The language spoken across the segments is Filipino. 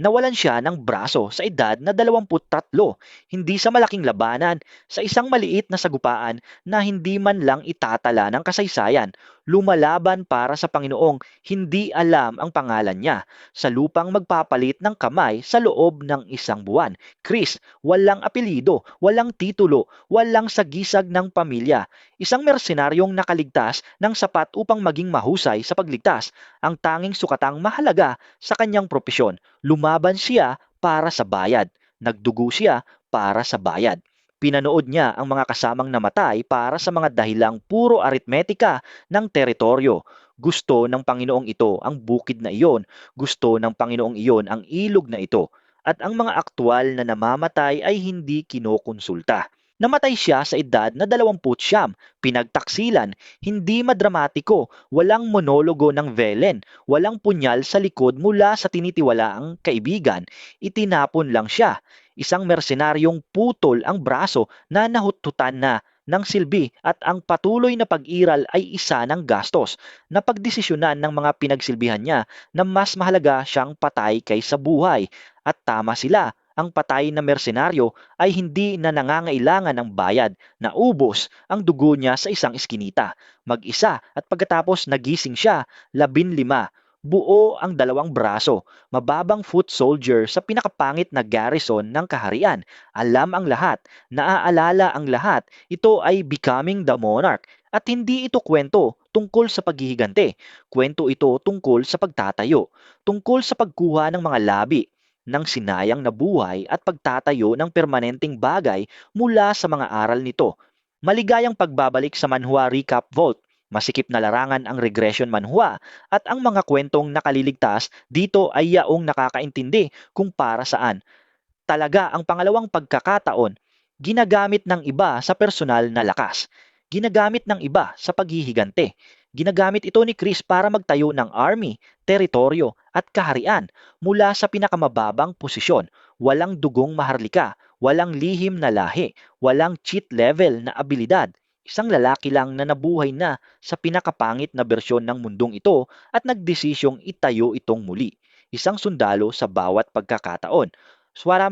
Nawalan siya ng braso sa edad na 23, hindi sa malaking labanan, sa isang maliit na sagupaan na hindi man lang itatala ng kasaysayan. Lumalaban para sa Panginoong hindi alam ang pangalan niya, sa lupang magpapalit ng kamay sa loob ng 1 buwan. Chris, walang apelido, walang titulo, walang sagisag ng pamilya. Isang mersenaryong nakaligtas ng sapat upang maging mahusay sa pagligtas. Ang tanging sukatang mahalaga sa kanyang propesyon. Lumaban siya para sa bayad. Nagdugo siya para sa bayad. Pinanood niya ang mga kasamang namatay para sa mga dahilang puro aritmetika ng teritoryo. Gusto ng Panginoong ito ang bukid na iyon. Gusto ng Panginoong iyon ang ilog na ito. At ang mga aktwal na namamatay ay hindi kinokonsulta. Namatay siya sa edad na 29, pinagtaksilan, hindi madramatiko, walang monologo ng velen, walang punyal sa likod mula sa tinitiwalaang kaibigan. Itinapon lang siya. Isang mersenaryong putol ang braso na nahututan na ng silbi at ang patuloy na pag-iral ay isa ng gastos. Napagdesisyonan ng mga pinagsilbihan niya na mas mahalaga siyang patay kaysa buhay. At tama sila, ang patay na mersenaryo ay hindi na nangangailangan ng bayad. Naubos ang dugo niya sa isang iskinita. Mag-isa at pagkatapos nagising siya, 15. Buo ang 2 braso. Mababang foot soldier sa pinakapangit na garrison ng kaharian. Alam ang lahat, naaalala ang lahat. Ito ay Becoming the Monarch. At hindi ito kwento tungkol sa paghihigante. Kwento ito tungkol sa pagtatayo. Tungkol sa pagkuha ng mga labi ng sinayang na buhay at pagtatayo ng permanenteng bagay mula sa mga aral nito. Maligayang pagbabalik sa Manhua Recap Vault. Masikip na larangan ang regression manhwa at ang mga kwentong nakaliligtas dito ay yaong nakakaintindi kung para saan. Talaga ang pangalawang pagkakataon, ginagamit ng iba sa personal na lakas. Ginagamit ng iba sa paghihigante. Ginagamit ito ni Chris para magtayo ng army, teritoryo at kaharian mula sa pinakamababang posisyon. Walang dugong maharlika, walang lihim na lahi, walang cheat level na abilidad. Isang lalaki lang na nabuhay na sa pinakapangit na bersyon ng mundong ito at nagdesisyong itayo itong muli. Isang sundalo sa bawat pagkakataon.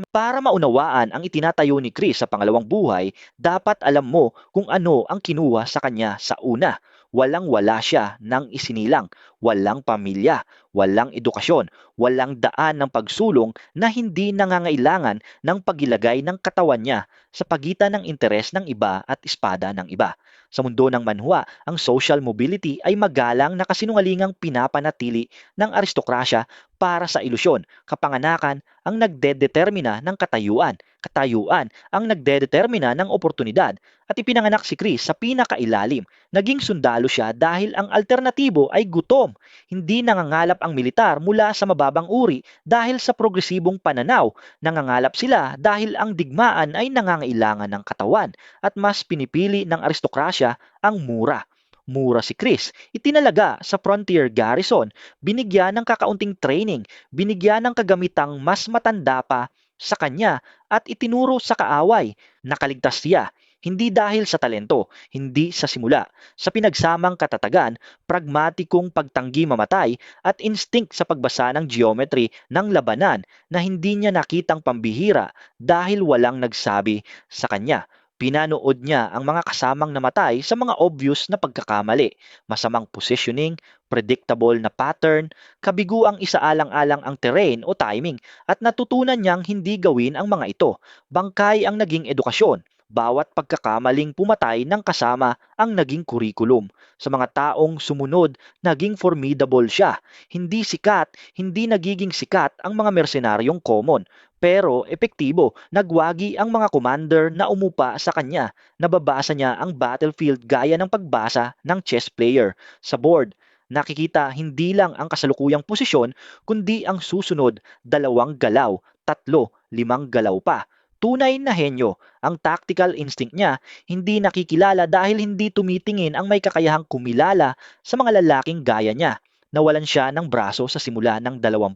Para maunawaan ang itinatayo ni Chris sa pangalawang buhay, dapat alam mo kung ano ang kinuha sa kanya sa una. Walang-wala siya ng isinilang, walang pamilya, walang edukasyon, walang daan ng pagsulong na hindi nangangailangan ng pagilagay ng katawan niya sa pagitan ng interes ng iba at espada ng iba. Sa mundo ng manhwa, ang social mobility ay magalang na kasinungalingang pinapanatili ng aristokrasya para sa ilusyon, kapanganakan ang nagdedetermina ng katayuan, katayuan ang nagdedetermina ng oportunidad, at ipinanganak si Chris sa pinakailalim. Naging sundalo siya dahil ang alternatibo ay gutom. Hindi nangangalap ang militar mula sa mababang uri dahil sa progresibong pananaw. Nangangalap sila dahil ang digmaan ay nangangailangan ng katawan at mas pinipili ng aristokrasya ang mura. Mura si Chris, itinalaga sa frontier garrison, binigyan ng kakaunting training, binigyan ng kagamitang mas matanda pa sa kanya at itinuro sa kaaway. Nakaligtas siya, hindi dahil sa talento, hindi sa simula, sa pinagsamang katatagan, pragmatikong pagtanggi mamatay at instinct sa pagbasa ng geometry ng labanan na hindi niya nakitang pambihira dahil walang nagsabi sa kanya. Pinanood niya ang mga kasamang namatay sa mga obvious na pagkakamali, masamang positioning, predictable na pattern, kabiguang isaalang-alang ang terrain o timing at natutunan niyang hindi gawin ang mga ito. Bangkay ang naging edukasyon. Bawat pagkakamaling pumatay ng kasama ang naging kurikulum. Sa mga taong sumunod, naging formidable siya. Hindi sikat, hindi nagiging sikat ang mga mersenaryong common. Pero epektibo, nagwagi ang mga commander na umupa sa kanya. Nababasa niya ang battlefield gaya ng pagbasa ng chess player. Sa board, nakikita hindi lang ang kasalukuyang posisyon, kundi ang susunod, 2 galaw, 3, 5 galaw pa. Tunay na henyo, ang tactical instinct niya hindi nakikilala dahil hindi tumitingin ang may kakayahang kumilala sa mga lalaking gaya niya. Nawalan siya ng braso sa simula ng 20.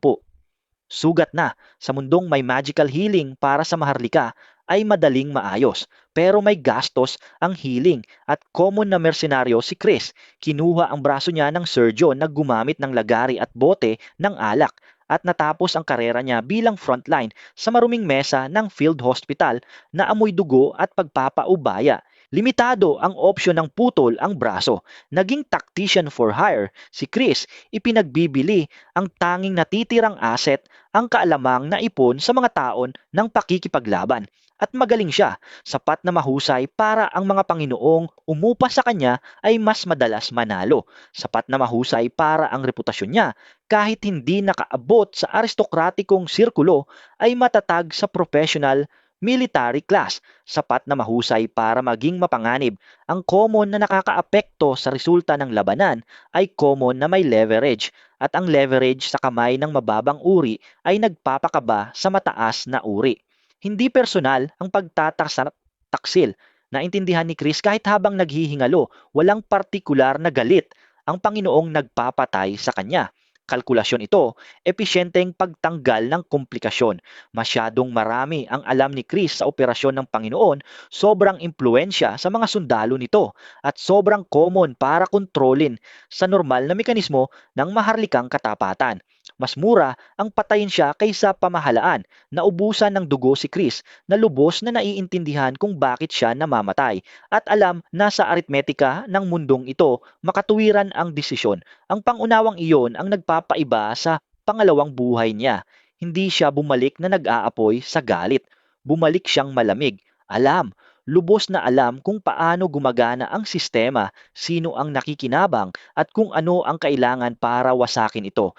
Sugat na, sa mundong may magical healing para sa maharlika ay madaling maayos. Pero may gastos ang healing at common na mersenaryo si Chris. Kinuha ang braso niya ng surgeon na gumamit ng lagari at bote ng alak at natapos ang karera niya bilang frontline sa maruming mesa ng field hospital na amoy dugo at pagpapaubaya. Limitado ang opsyon ng putol ang braso. Naging tactician for hire si Chris, ipinagbibili ang tanging natitirang asset ang kaalamang naipon sa mga taon ng pakikipaglaban. At magaling siya, sapat na mahusay para ang mga Panginoong umupa sa kanya ay mas madalas manalo. Sapat na mahusay para ang reputasyon niya, kahit hindi nakaabot sa aristokratikong sirkulo, ay matatag sa professional military class. Sapat na mahusay para maging mapanganib. Ang common na nakakaapekto sa resulta ng labanan ay common na may leverage, at ang leverage sa kamay ng mababang uri ay nagpapakaba sa mataas na uri. Hindi personal ang pagtataksil. Naintindihan ni Chris kahit habang naghihingalo, walang partikular na galit ang Panginoong nagpapatay sa kanya. Kalkulasyon ito, episyenteng pagtanggal ng komplikasyon. Masyadong marami ang alam ni Chris sa operasyon ng Panginoon, sobrang impluensya sa mga sundalo nito, at sobrang common para kontrolin sa normal na mekanismo ng maharlikang katapatan. Mas mura ang patayin siya kaysa pamahalaan. Naubusan ng dugo si Chris na lubos na naiintindihan kung bakit siya namamatay, at alam na sa aritmetika ng mundong ito makatuwiran ang desisyon. Ang pangunawang iyon ang nagpapaiba sa pangalawang buhay niya. Hindi siya bumalik na nag-aapoy sa galit. Bumalik siyang malamig. Alam, lubos na alam kung paano gumagana ang sistema, sino ang nakikinabang, at kung ano ang kailangan para wasakin ito.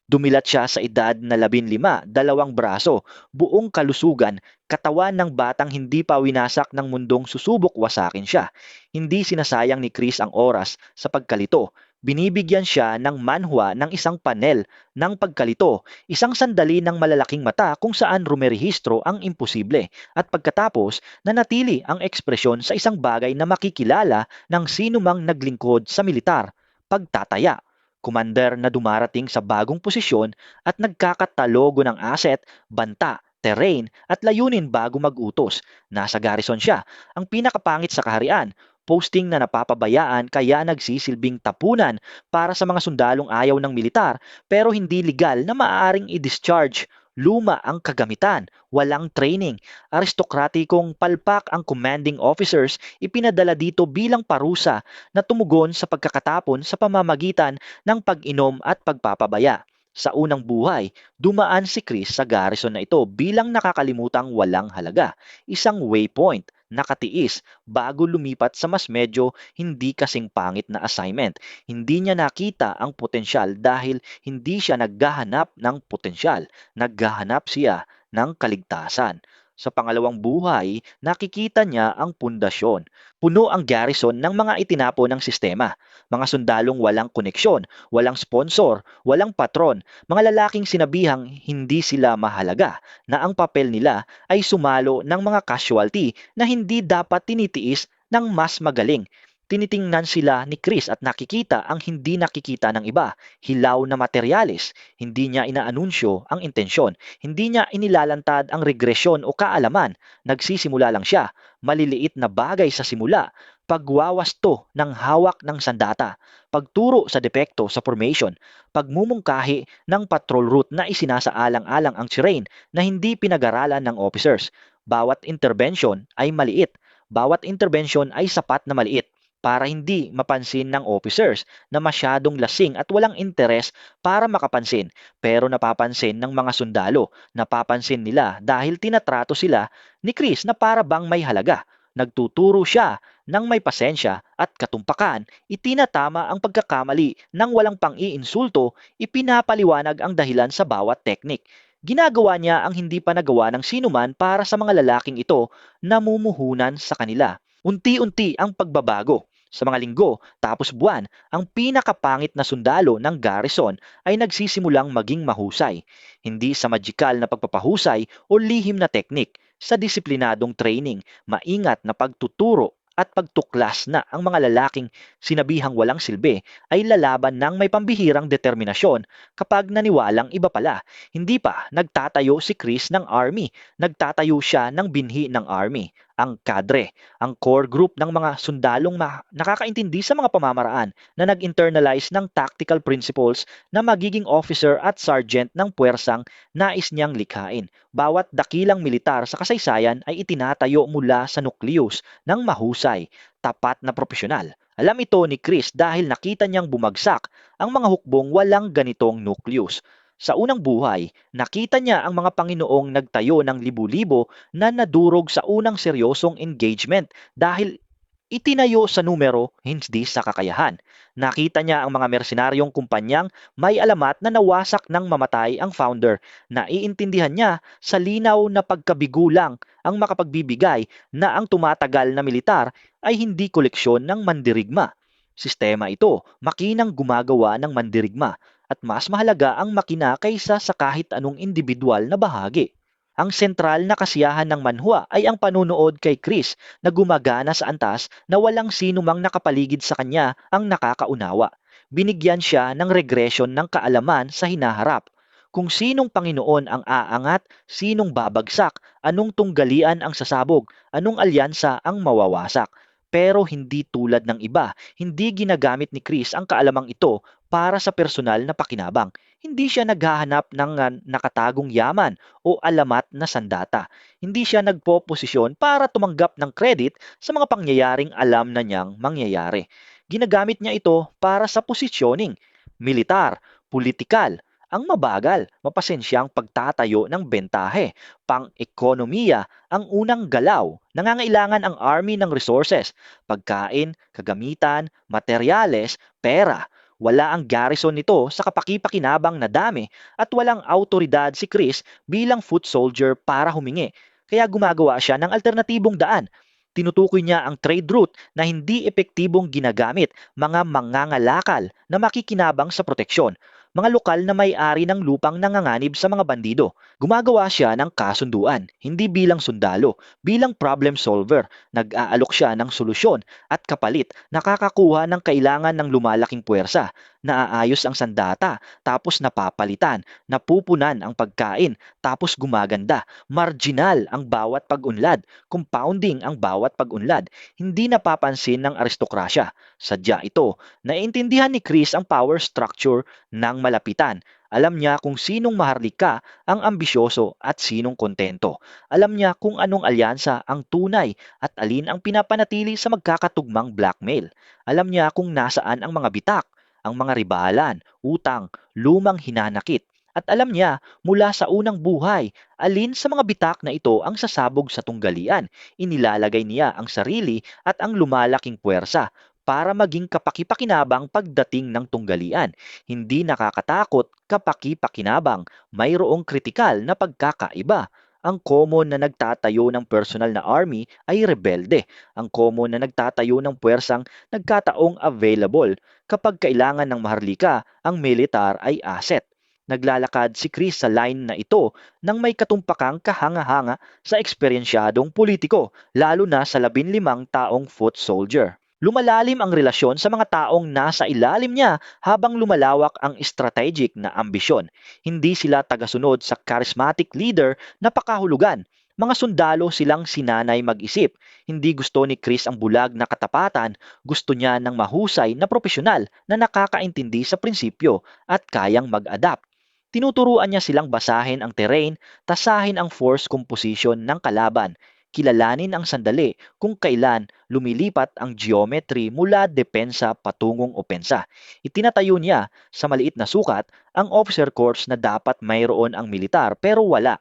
Dumilat siya sa edad na 15, dalawang braso, buong kalusugan, katawan ng batang hindi pa winasak ng mundong susubok wasakin siya. Hindi sinasayang ni Chris ang oras sa pagkalito. Binibigyan siya ng manhwa ng isang panel ng pagkalito, isang sandali ng malalaking mata kung saan rumerehistro ang imposible, at pagkatapos nanatili ang ekspresyon sa isang bagay na makikilala ng sinumang naglingkod sa militar, pagtataya. Commander na dumarating sa bagong posisyon at nagkakatalogo ng asset, banta, terrain at layunin bago mag-utos. Nasa garrison siya, ang pinakapangit sa kaharian, posting na napapabayaan kaya nagsisilbing tapunan para sa mga sundalong ayaw ng militar pero hindi legal na maaaring i-discharge. Luma ang kagamitan, walang training, aristokratikong palpak ang commanding officers, ipinadala dito bilang parusa na tumugon sa pagkakatapon sa pamamagitan ng pag-inom at pagpapabaya. Sa unang buhay, dumaan si Chris sa garrison na ito bilang nakakalimutang walang halaga, isang waypoint, nakatiis, bago lumipat sa mas medyo hindi kasing pangit na assignment. Hindi niya nakita ang potensyal dahil hindi siya naghahanap ng potensyal, naghahanap siya ng kaligtasan. Sa pangalawang buhay, nakikita niya ang pundasyon. Puno ang garrison ng mga itinapo ng sistema. Mga sundalong walang koneksyon, walang sponsor, walang patron, mga lalaking sinabihang hindi sila mahalaga, na ang papel nila ay sumalo ng mga casualty na hindi dapat tinitiis ng mas magaling. Tinitingnan sila ni Chris at nakikita ang hindi nakikita ng iba, hilaw na materyales. Hindi niya inaanunsyo ang intensyon, hindi niya inilalantad ang regresyon o kaalaman. Nagsisimula lang siya, maliliit na bagay sa simula, pagwawasto ng hawak ng sandata, pagturo sa depekto sa formation, pagmumungkahi ng patrol route na isinasaalang-alang ang terrain na hindi pinag-aralan ng officers. Bawat intervention ay maliit, bawat intervention ay sapat na maliit para hindi mapansin ng officers na masyadong lasing at walang interes para makapansin, pero napapansin ng mga sundalo. Napapansin nila dahil tinatrato sila ni Chris na para bang may halaga. Nagtuturo siya ng may pasensya at katumpakan, itinatama ang pagkakamali ng walang pang-iinsulto, ipinapaliwanag ang dahilan sa bawat teknik. Ginagawa niya ang hindi pa nagawa ng sinuman para sa mga lalaking ito, namumuhunan sa kanila. Unti-unti ang pagbabago. Sa mga linggo, tapos buwan, ang pinakapangit na sundalo ng garrison ay nagsisimulang maging mahusay. Hindi sa magikal na pagpapahusay o lihim na teknik, sa disiplinadong training, maingat na pagtuturo at pagtuklas na ang mga lalaking sinabihang walang silbi ay lalaban ng may pambihirang determinasyon kapag naniwalang iba pala. Hindi pa nagtatayo si Chris ng army, nagtatayo siya ng binhi ng army. Ang kadre, ang core group ng mga sundalong nakakaintindi sa mga pamamaraan na nag-internalize ng tactical principles na magiging officer at sergeant ng puwersang nais niyang likhain. Bawat dakilang militar sa kasaysayan ay itinatayo mula sa nukleus ng mahusay, tapat na propesyonal. Alam ito ni Chris dahil nakita niyang bumagsak ang mga hukbong walang ganitong nukleus. Sa unang buhay, nakita niya ang mga Panginoong nagtayo ng libu-libo na nadurog sa unang seryosong engagement dahil itinayo sa numero, hindi sa kakayahan. Nakita niya ang mga mersenaryong kumpanyang may alamat na nawasak ng mamatay ang founder. Naiintindihan niya sa linaw na pagkabigulang ang makapagbibigay na ang tumatagal na militar ay hindi koleksyon ng mandirigma. Sistema ito, makinang gumagawa ng mandirigma at mas mahalaga ang makina kaysa sa kahit anong individual na bahagi. Ang sentral na kasiyahan ng manhwa ay ang panunood kay Chris na gumagana sa antas na walang sino mang nakapaligid sa kanya ang nakakaunawa. Binigyan siya ng regresyon ng kaalaman sa hinaharap. Kung sinong Panginoon ang aangat, sinong babagsak, anong tunggalian ang sasabog, anong alyansa ang mawawasak. Pero hindi tulad ng iba, hindi ginagamit ni Chris ang kaalamang ito para sa personal na pakinabang. Hindi siya naghahanap ng nakatagong yaman o alamat na sandata. Hindi siya nagpoposisyon para tumanggap ng credit sa mga pangyayaring alam na niyang mangyayari. Ginagamit niya ito para sa posisyoning, militar, politikal, ang mabagal, mapasensyang pagtatayo ng bentahe, pang-ekonomiya, ang unang galaw. Nangangailangan ang army ng resources, pagkain, kagamitan, materyales, pera. Wala ang garrison nito sa kapaki-pakinabang na dami at walang autoridad si Chris bilang foot soldier para humingi. Kaya gumagawa siya ng alternatibong daan. Tinutukoy niya ang trade route na hindi epektibong ginagamit mga mangangalakal na makikinabang sa proteksyon, mga lokal na may-ari ng lupang nanganganib sa mga bandido. Gumagawa siya ng kasunduan, hindi bilang sundalo, bilang problem solver. Nag-aalok siya ng solusyon at kapalit, nakakakuha ng kailangan ng lumalaking puwersa. Naaayos ang sandata, tapos napapalitan, napupunan ang pagkain, tapos gumaganda. Marginal ang bawat pag-unlad, compounding ang bawat pag-unlad. Hindi napapansin ng aristokrasya. Sadya ito. Naiintindihan ni Chris ang power structure ng malapitan. Alam niya kung sinong maharlika ang ambisyoso at sinong kontento. Alam niya kung anong alyansa ang tunay at alin ang pinapanatili sa magkakatugmang blackmail. Alam niya kung nasaan ang mga bitak, ang mga ribalan, utang, lumang hinanakit. At alam niya mula sa unang buhay, alin sa mga bitak na ito ang sasabog sa tunggalian. Inilalagay niya ang sarili at ang lumalaking puwersa para maging kapaki-pakinabang pagdating ng tunggalian. Hindi nakakatakot kapaki-pakinabang, mayroong kritikal na pagkakaiba. Ang common na nagtatayo ng personal na army ay rebelde. Ang common na nagtatayo ng puwersang nagkataong available. Kapag kailangan ng maharlika, ang militar ay asset. Naglalakad si Chris sa line na ito nang may katumpakang kahanga-hanga sa eksperyensyadong politiko, lalo na sa 15 taong foot soldier. Lumalalim ang relasyon sa mga taong nasa ilalim niya habang lumalawak ang strategic na ambisyon. Hindi sila tagasunod sa charismatic leader na pakahulugan. Mga sundalo silang sinanay mag-isip. Hindi gusto ni Chris ang bulag na katapatan, gusto niya ng mahusay na profesional na nakakaintindi sa prinsipyo at kayang mag-adapt. Tinuturuan niya silang basahin ang terrain, tasahin ang force composition ng kalaban, kilalanin ang sandali kung kailan lumilipat ang geometry mula depensa patungong opensa. Itinatayo niya sa maliit na sukat ang officer corps na dapat mayroon ang militar pero wala.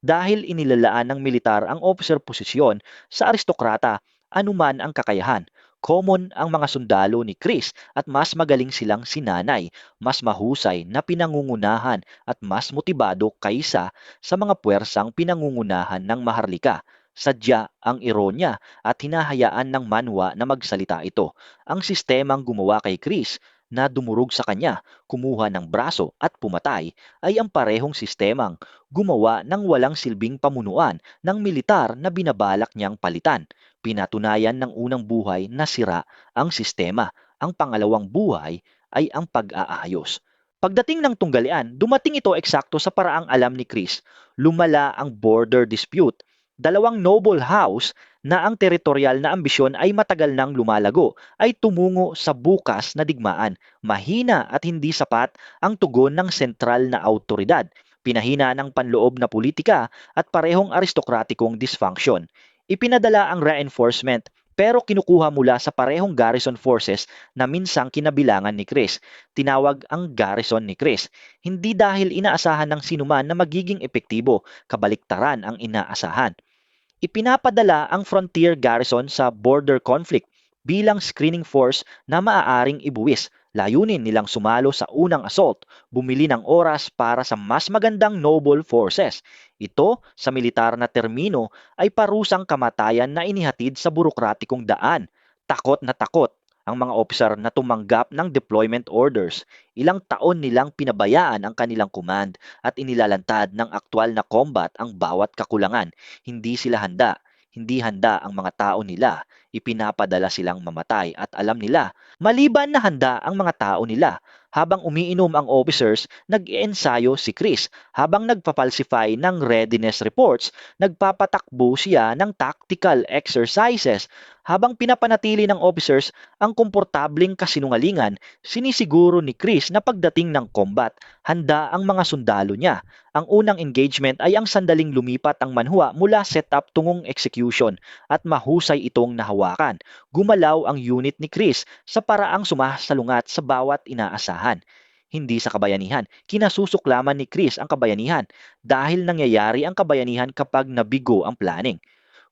Dahil inilalaan ng militar ang officer posisyon sa aristokrata, anuman ang kakayahan. Common ang mga sundalo ni Chris at mas magaling silang sinanay, mas mahusay na pinangungunahan at mas motibado kaysa sa mga puwersang pinangungunahan ng maharlika. Sadya ang ironya at hinahayaan ng manhwa na magsalita ito. Ang sistemang gumawa kay Chris na dumurog sa kanya, kumuha ng braso at pumatay ay ang parehong sistemang gumawa ng walang silbing pamunuan ng militar na binabalak niyang palitan. Pinatunayan ng unang buhay na sira ang sistema. Ang pangalawang buhay ay ang pag-aayos. Pagdating ng tunggalian, dumating ito eksakto sa paraang alam ni Chris. Lumala ang border dispute Dalawang noble house na ang teritorial na ambisyon ay matagal nang lumalago ay tumungo sa bukas na digmaan. Mahina at hindi sapat ang tugon ng sentral na autoridad. Pinahina ng panloob na politika at parehong aristokratikong dysfunction. Ipinadala ang reinforcement pero kinukuha mula sa parehong garrison forces na minsang kinabilangan ni Chris. Tinawag ang garrison ni Chris. Hindi dahil inaasahan ng sinuman na magiging epektibo, kabaliktaran ang inaasahan. Ipinapadala ang frontier garrison sa border conflict bilang screening force na maaaring ibuwis. Layunin nilang sumalo sa unang assault, bumili ng oras para sa mas magandang noble forces. Ito, sa militar na termino, ay parusang kamatayan na inihatid sa burokratikong daan. Takot na takot ang mga opisyal na tumanggap ng deployment orders. Ilang taon nilang pinabayaan ang kanilang command at inilalantad ng aktwal na combat ang bawat kakulangan. Hindi sila handa. Hindi handa ang mga tao nila. Ipinapadala silang mamatay at alam nila, maliban na handa ang mga tao nila. Habang umiinom ang officers, nag-iensayo si Chris. Habang nagpapalsify ng readiness reports, nagpapatakbo siya ng tactical exercises. Habang pinapanatili ng officers ang komportabling kasinungalingan, sinisiguro ni Chris na pagdating ng combat, handa ang mga sundalo niya. Ang unang engagement ay ang sandaling lumipat ang manhwa mula setup tungong execution at mahusay itong nahawakan. Gumalaw ang unit ni Chris sa paraang sumasalungat sa bawat inaasahan. Hindi sa kabayanihan. Kinasusuklaman ni Chris ang kabayanihan dahil nangyayari ang kabayanihan kapag nabigo ang planning.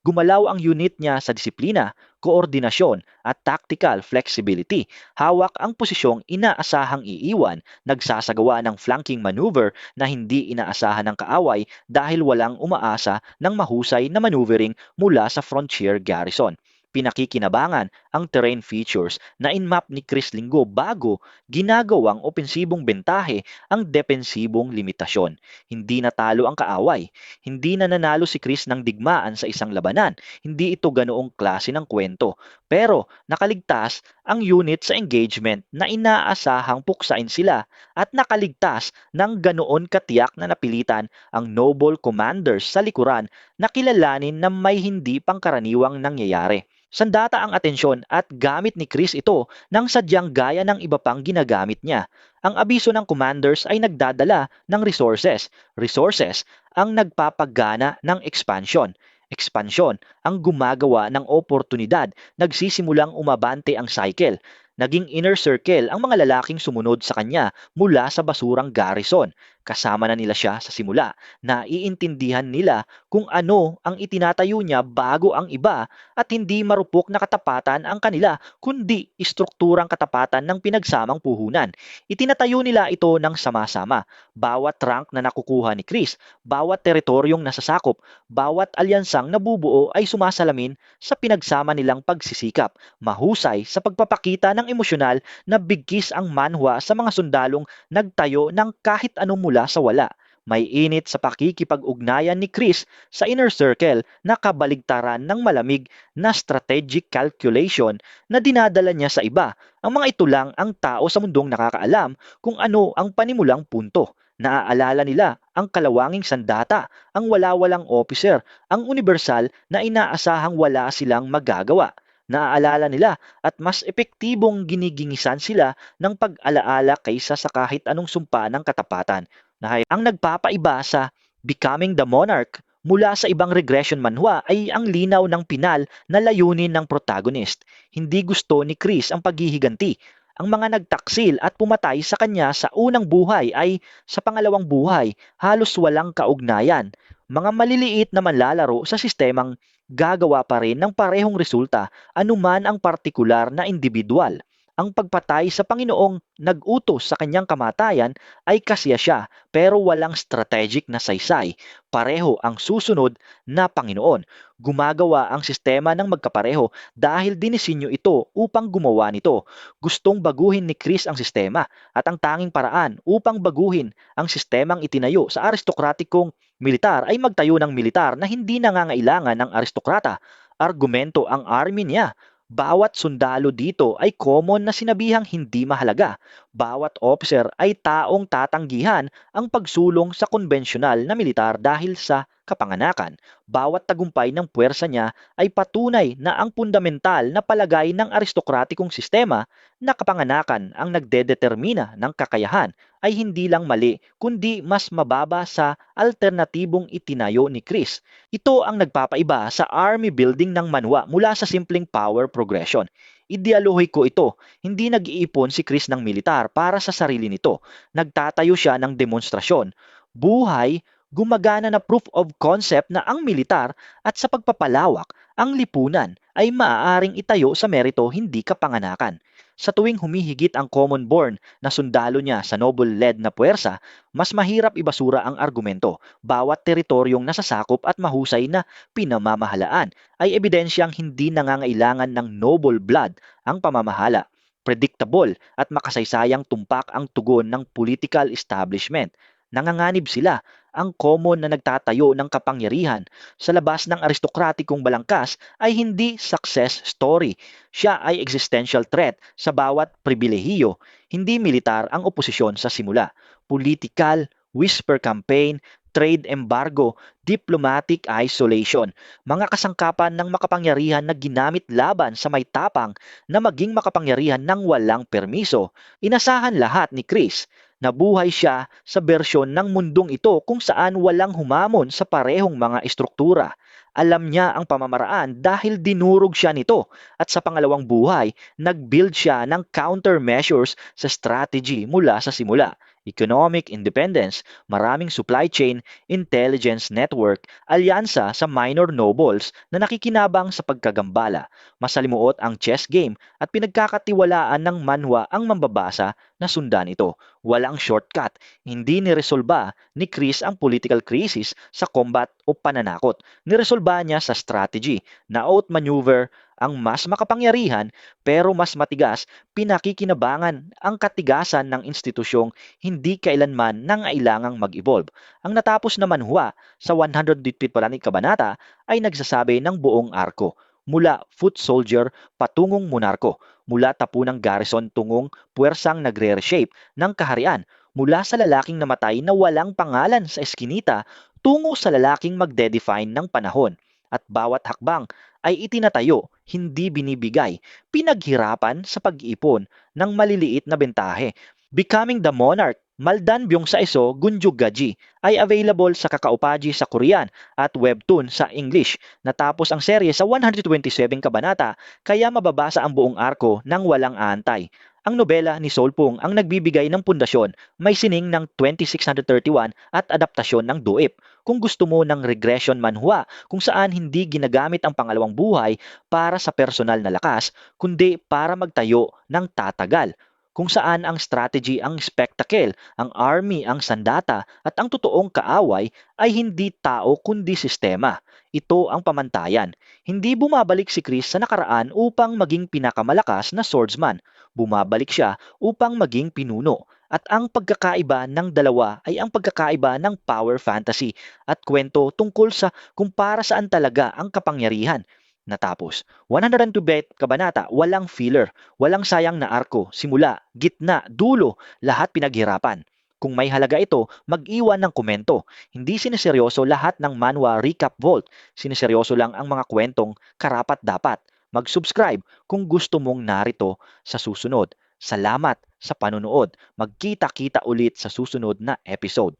Gumalaw ang unit niya sa disiplina, koordinasyon at tactical flexibility. Hawak ang posisyong inaasahang iiwan, nagsasagawa ng flanking maneuver na hindi inaasahan ng kaaway dahil walang umaasa ng mahusay na maneuvering mula sa frontier garrison. Pinakikinabangan ang terrain features na inmap ni Chris Linggo bago ginagawang opensibong bentahe ang depensibong limitasyon. Hindi natalo ang kaaway. Hindi na nanalo si Chris ng digmaan sa isang labanan. Hindi ito ganoong klase ng kwento. Pero nakaligtas ang unit sa engagement na inaasahang puksain sila at nakaligtas ng ganoon katiyak na napilitan ang noble commanders sa likuran na kilalanin na may hindi pangkaraniwang nangyayari. Sandata ang atensyon at gamit ni Chris ito nang sadyang gaya ng iba pang ginagamit niya. Ang abiso ng commanders ay nagdadala ng resources. Resources ang nagpapagana ng expansion. Expansion ang gumagawa ng oportunidad. Nagsisimulang umabante ang cycle. Naging inner circle ang mga lalaking sumunod sa kanya mula sa basurang garrison. Kasama na nila siya sa simula. Naiintindihan nila kung ano ang itinatayo niya bago ang iba at hindi marupok na katapatan ang kanila kundi istrukturang katapatan ng pinagsamang puhunan. Itinatayo nila ito ng sama-sama. Bawat rank na nakukuha ni Chris, bawat teritoryong nasasakop, bawat alyansang nabubuo ay sumasalamin sa pinagsama nilang pagsisikap. Mahusay sa pagpapakita ng emosyonal na bigkis ang manhwa sa mga sundalong nagtayo ng kahit anong mula sa wala. May init sa pakikipag-ugnayan ni Chris sa inner circle na kabaligtaran ng malamig na strategic calculation na dinadala niya sa iba. Ang mga ito lang ang tao sa mundong nakakaalam kung ano ang panimulang punto. Naaalala nila ang kalawanging sandata, ang wala-walang officer, ang universal na inaasahang wala silang magagawa. Naaalala nila at mas epektibong ginigingisan sila ng pag-alaala kaysa sa kahit anong sumpa ng katapatan. Ang nagpapaiba sa Becoming the Monarch mula sa ibang regression manhwa ay ang linaw ng pinal na layunin ng protagonist. Hindi gusto ni Chris ang paghihiganti. Ang mga nagtaksil at pumatay sa kanya sa unang buhay ay sa pangalawang buhay halos walang kaugnayan. Mga maliliit na manlalaro sa sistemang gagawa pa rin ng parehong resulta anuman ang partikular na individual. Ang pagpatay sa Panginoong nag-utos sa kanyang kamatayan ay kasiya siya pero walang strategic na saysay. Pareho ang susunod na Panginoon. Gumagawa ang sistema ng magkapareho dahil dinisenyo ito upang gumawa nito. Gustong baguhin ni Chris ang sistema at ang tanging paraan upang baguhin ang sistemang itinayo sa aristokratikong militar ay magtayo ng militar na hindi nangangailangan ng aristokrata. Argumento ang army niya. Bawat sundalo dito ay common na sinabihang hindi mahalaga. Bawat officer ay taong tatanggihan ang pagsulong sa konbensyonal na militar dahil sa kapanganakan. Bawat tagumpay ng puwersa niya ay patunay na ang fundamental na palagay ng aristokratikong sistema na kapanganakan ang nagdedetermina ng kakayahan ay hindi lang mali kundi mas mababa sa alternatibong itinayo ni Chris. Ito ang nagpapaiba sa army building ng manhwa mula sa simpleng power progression. Idealohiko ito, hindi nag-iipon si Chris ng militar para sa sarili nito. Nagtatayo siya ng demonstrasyon. Buhay, gumagana na proof of concept na ang militar at sa pagpapalawak, ang lipunan ay maaaring itayo sa merito hindi kapanganakan. Sa tuwing humihigit ang common born na sundalo niya sa noble-led na puwersa, mas mahirap ibasura ang argumento. Bawat teritoryong nasasakop at mahusay na pinamamahalaan ay ebidensyang hindi nangangailangan ng noble blood ang pamamahala. Predictable at makasaysayang tumpak ang tugon ng political establishment. Nanganganib sila ang common na nagtatayo ng kapangyarihan sa labas ng aristokratikong balangkas ay hindi success story. Siya ay existential threat sa bawat pribilehiyo, hindi militar ang oposisyon sa simula. Political, whisper campaign, trade embargo, diplomatic isolation, mga kasangkapan ng makapangyarihan na ginamit laban sa may tapang na maging makapangyarihan ng walang permiso. Inasahan lahat ni Chris. Nabuhay siya sa bersyon ng mundong ito kung saan walang humamon sa parehong mga estruktura. Alam niya ang pamamaraan dahil dinurog siya nito at sa pangalawang buhay, nag-build siya ng countermeasures sa strategy mula sa simula. Economic independence, maraming supply chain, intelligence network, alyansa sa minor nobles na nakikinabang sa pagkagambala. Masalimuot ang chess game at pinagkakatiwalaan ng manhwa ang mambabasa na sundan ito. Walang shortcut. Hindi niresolba ni Chris ang political crisis sa combat o pananakot. Niresolba niya sa strategy na outmaneuver ang mas makapangyarihan pero mas matigas, pinakikinabangan ang katigasan ng institusyong hindi kailanman nangailangang mag-evolve. Ang natapos na manhwa sa 150 pala ni Kabanata ay nagsasabi ng buong arko mula foot soldier patungong monarko, mula tapunang garrison tungong puwersang nagre-reshape ng kaharian, mula sa lalaking namatay na walang pangalan sa eskinita tungo sa lalaking magde-define ng panahon. At bawat hakbang ay itinatayo, hindi binibigay, pinaghirapan sa pag-iipon ng maliliit na bentahe. Becoming the Monarch, Maldan Byung sa Iso Gunjug Gaji ay available sa Kakaupaji sa Korean at Webtoon sa English. Natapos ang serye sa 127 kabanata kaya mababasa ang buong arko ng walang aantay. Ang nobela ni Solpung ang nagbibigay ng pundasyon, may sining ng 2631 at adaptasyon ng Duip. Kung gusto mo ng regression manhwa kung saan hindi ginagamit ang pangalawang buhay para sa personal na lakas, kundi para magtayo ng tatagal kung saan ang strategy ang spectacle, ang army ang sandata at ang totoong kaaway ay hindi tao kundi sistema. Ito ang pamantayan. Hindi bumabalik si Chris sa nakaraan upang maging pinakamalakas na swordsman. Bumabalik siya upang maging pinuno. At ang pagkakaiba ng dalawa ay ang pagkakaiba ng power fantasy at kwento tungkol sa kung para saan talaga ang kapangyarihan. Natapos. 102 kabanata, walang filler, walang sayang na arko, simula, gitna, dulo, lahat pinaghirapan. Kung may halaga ito, mag-iwan ng komento. Hindi sineseryoso lahat ng manhwa recap vault. Sineseryoso lang ang mga kwentong karapat-dapat. Mag-subscribe kung gusto mong narito sa susunod. Salamat sa panonood. Magkita-kita ulit sa susunod na episode.